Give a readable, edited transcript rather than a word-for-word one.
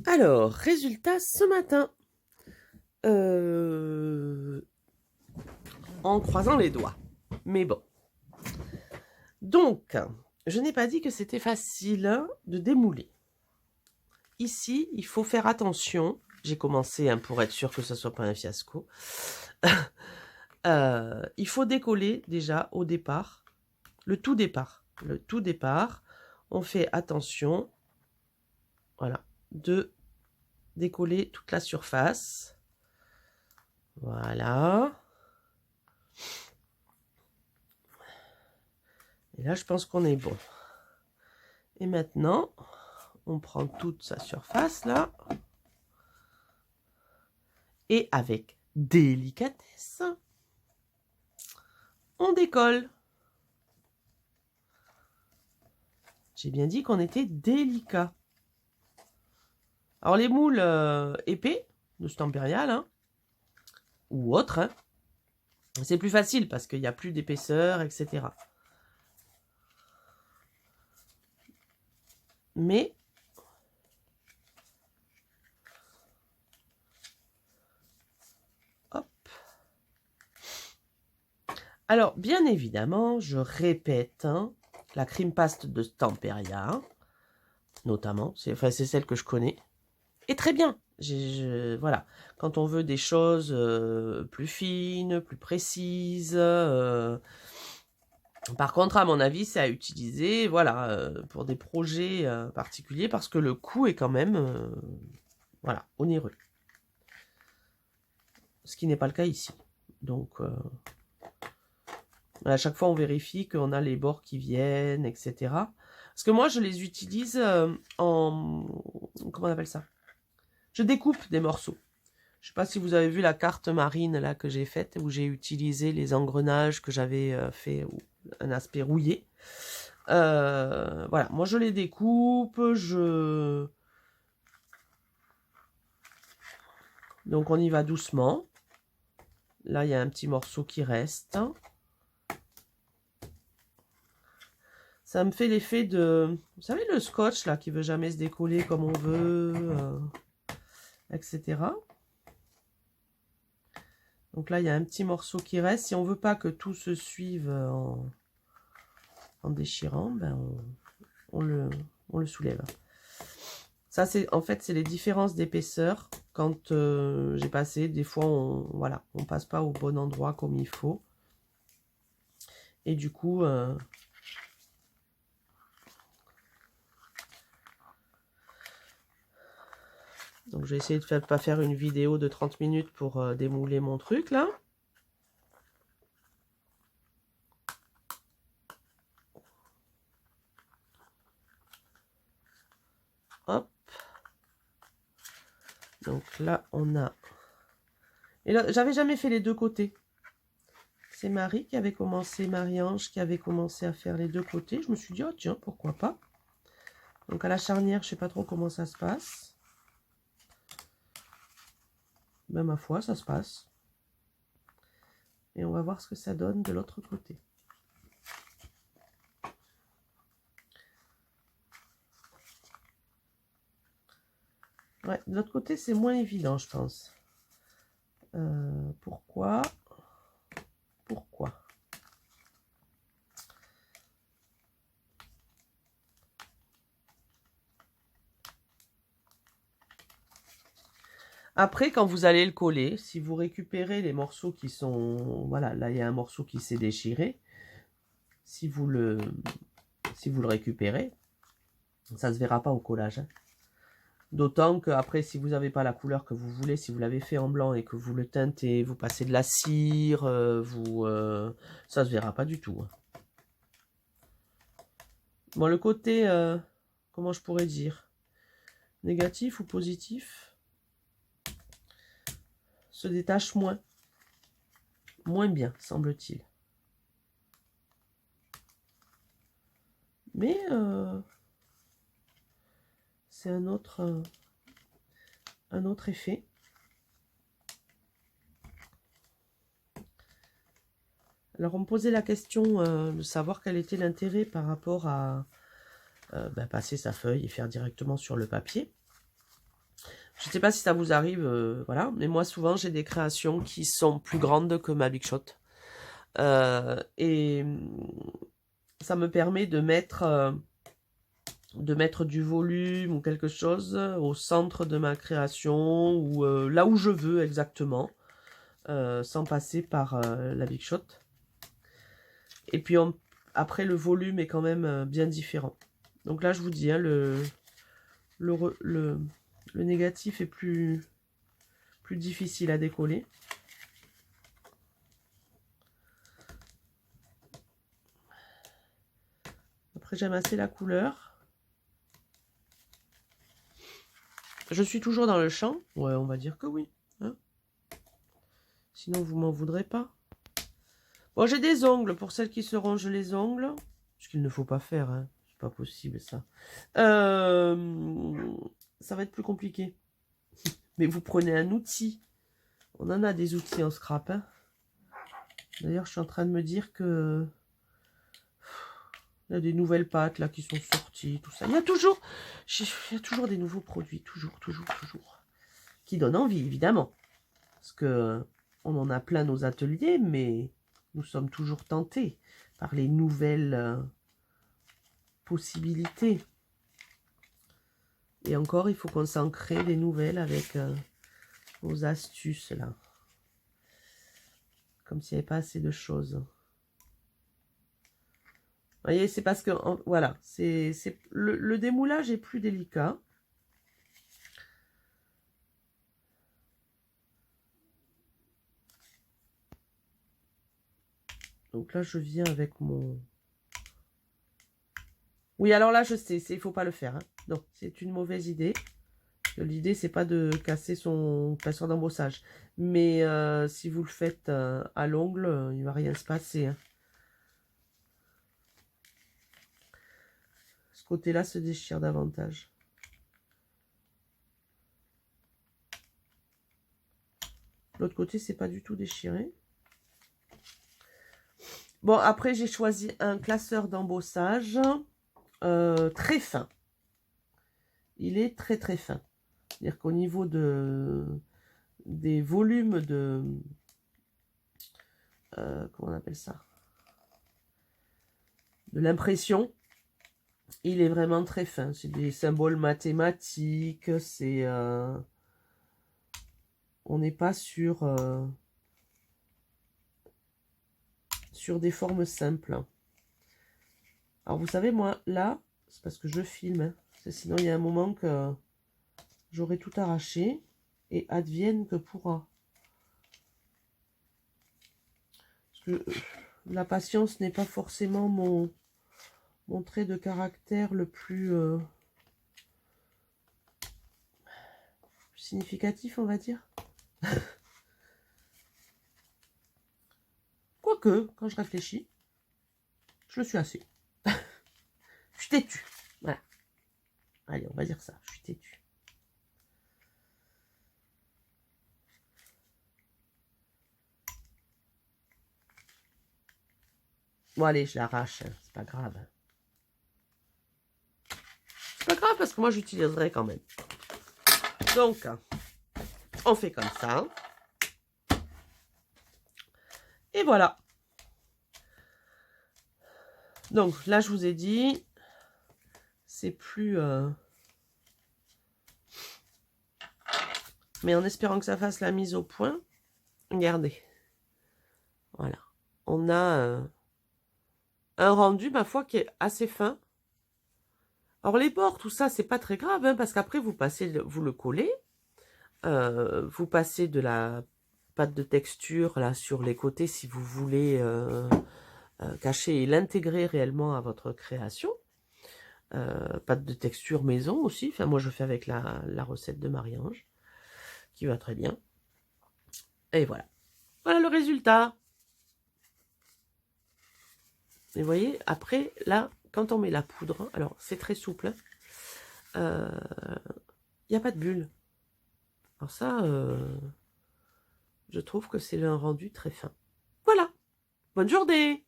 Alors, résultat ce matin. En croisant les doigts. Mais bon. Donc, je n'ai pas dit que c'était facile de démouler. Ici, il faut faire attention. J'ai commencé pour être sûr que ce ne soit pas un fiasco. Il faut décoller déjà au départ. Le tout départ. Le tout départ. On fait attention. Voilà. De décoller toute la surface. Voilà. Et là, je pense qu'on est bon. Et maintenant, on prend toute sa surface, là. Et avec délicatesse, on décolle. J'ai bien dit qu'on était délicat. Alors, les moules épais, de Stamperial, hein, ou autres, hein, c'est plus facile parce qu'il n'y a plus d'épaisseur, etc. Mais hop. Alors, bien évidemment, je répète, hein, la cream paste de Stamperia, notamment, c'est celle que je connais, est très bien. Voilà, quand on veut des choses plus fines, plus précises. Par contre, à mon avis, c'est à utiliser, voilà, pour des projets particuliers, parce que le coût est quand même, voilà, onéreux. Ce qui n'est pas le cas ici. Donc, à chaque fois, on vérifie qu'on a les bords qui viennent, etc. Parce que moi, je les utilise en... Comment on appelle ça? Je découpe des morceaux. Je ne sais pas si vous avez vu la carte marine là que j'ai faite, où j'ai utilisé les engrenages que j'avais fait, un aspect rouillé. Voilà, moi je les découpe, donc on y va doucement. Là, il y a un petit morceau qui reste. Ça me fait l'effet de... Vous savez, le scotch, là, qui veut jamais se décoller comme on veut, etc. Donc là, il y a un petit morceau qui reste. Si on veut pas que tout se suive en déchirant, ben on le soulève. Ça, en fait, c'est les différences d'épaisseur. Quand j'ai passé, des fois, voilà, on passe pas au bon endroit comme il faut. Et du coup... donc, j'ai essayé de pas faire une vidéo de 30 minutes pour démouler mon truc, là. Hop. Donc là, on a... Et là, j'avais jamais fait les deux côtés. C'est Marie qui avait commencé, Marie-Ange qui avait commencé à faire les deux côtés. Je me suis dit, oh tiens, pourquoi pas. Donc à la charnière, je sais pas trop comment ça se passe. Mais ma foi, ça se passe. Et on va voir ce que ça donne de l'autre côté. Ouais, de l'autre côté, c'est moins évident, je pense. Pourquoi? Après, quand vous allez le coller, si vous récupérez les morceaux qui sont... Voilà, là, il y a un morceau qui s'est déchiré. Si vous le récupérez, ça ne se verra pas au collage. Hein. D'autant qu'après, si vous n'avez pas la couleur que vous voulez, si vous l'avez fait en blanc et que vous le teintez, vous passez de la cire, ça ne se verra pas du tout. Hein. Bon, le côté, comment je pourrais dire, négatif ou positif, se détache moins bien, semble-t-il. Mais c'est un autre effet. Alors, on me posait la question de savoir quel était l'intérêt par rapport à passer sa feuille et faire directement sur le papier. Je ne sais pas si ça vous arrive, voilà. Mais moi, souvent, j'ai des créations qui sont plus grandes que ma Big Shot. Et ça me permet de mettre du volume ou quelque chose au centre de ma création ou là où je veux exactement, sans passer par la Big Shot. Et puis après, le volume est quand même bien différent. Donc là, je vous dis, hein, le négatif est plus difficile à décoller. Après, j'aime assez la couleur. Je suis toujours dans le champ. Ouais, on va dire que oui. Hein, sinon, vous m'en voudrez pas. Bon, j'ai des ongles pour celles qui se rongent les ongles. Ce qu'il ne faut pas faire. Hein. C'est pas possible, ça. Ça va être plus compliqué. Mais vous prenez un outil. On en a des outils en scrap. Hein. D'ailleurs, je suis en train de me dire que... Il y a des nouvelles pâtes là qui sont sorties, tout ça. Il y a toujours des nouveaux produits. Toujours. Qui donnent envie, évidemment. Parce que on en a plein nos ateliers, mais nous sommes toujours tentés par les nouvelles possibilités. Et encore, il faut qu'on s'en crée des nouvelles avec vos astuces, là. Comme s'il n'y avait pas assez de choses. Vous voyez, c'est parce que, voilà, le démoulage est plus délicat. Donc là, je viens avec mon... Oui, alors là, je sais, il ne faut pas le faire. Hein. Non, c'est une mauvaise idée. L'idée, c'est pas de casser son pinceau d'embossage. Mais si vous le faites à l'ongle, il ne va rien se passer. Hein. Ce côté-là se déchire davantage. L'autre côté, c'est pas du tout déchiré. Bon, après, j'ai choisi un classeur d'embossage très fin. Il est très fin. C'est-à-dire qu'au niveau des volumes de... comment on appelle ça? De l'impression, il est vraiment très fin. C'est des symboles mathématiques, c'est... on n'est pas sur des formes simples. Alors, vous savez, moi, là, c'est parce que je filme. Hein, sinon, il y a un moment que j'aurais tout arraché. Et advienne que pourra. Parce que la patience n'est pas forcément mon trait de caractère le plus significatif, on va dire. Quoique, quand je réfléchis, je le suis assez. Je suis têtu. Voilà. Allez, on va dire ça. Je suis têtu. Bon, allez, je l'arrache. Hein. C'est pas grave. C'est pas grave parce que moi, j'utiliserai quand même. Donc, on fait comme ça. Et voilà. Donc, là, je vous ai dit, c'est plus... Mais en espérant que ça fasse la mise au point, regardez. Voilà. On a un rendu, ma foi, qui est assez fin. Alors, les bords, tout ça, c'est pas très grave, hein, parce qu'après, vous le collez. Vous passez de la pâte de texture là sur les côtés si vous voulez cacher et l'intégrer réellement à votre création. Pâte de texture maison aussi. Enfin, moi, je fais avec la recette de Marie-Ange, qui va très bien. Et voilà. Voilà le résultat. Et vous voyez, après, là, quand on met la poudre, alors c'est très souple, il n'y a pas de bulle. Alors ça, je trouve que c'est un rendu très fin. Voilà. Bonne journée!